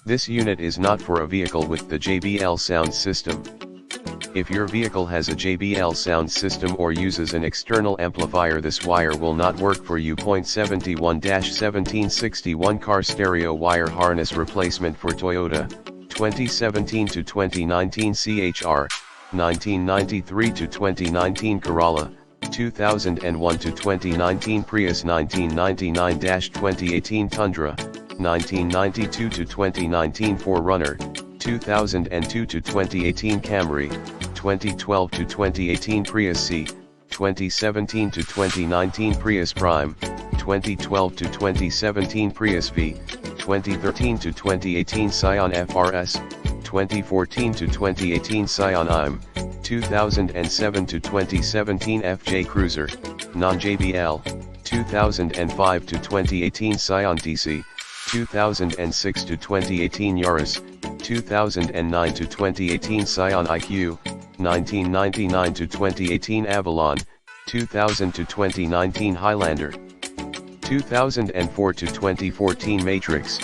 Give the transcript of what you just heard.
This unit is not for a vehicle with the JBL sound system. If your vehicle has a JBL sound system or uses an external amplifier, this wire will not work for you. 71-1761 car stereo wire harness replacement for Toyota, 2017 to 2019 CHR, 1993 to 2019 Corolla, 2001 to 2019 Prius, 1999-2018 Tundra, 1992 to 2019 4Runner, 2002 to 2018 Camry, 2012 to 2018 Prius C, 2017 to 2019 Prius Prime, 2012 to 2017 Prius V, 2013 to 2018 Scion FRS, 2014 to 2018 Scion IM, 2007 to 2017 FJ Cruiser, non-JBL, 2005 to 2018 Scion DC, 2006 to 2018 Yaris, 2009 to 2018 Scion IQ, 1999 to 2018 Avalon, 2000 to 2019 Highlander, 2004 to 2014 Matrix,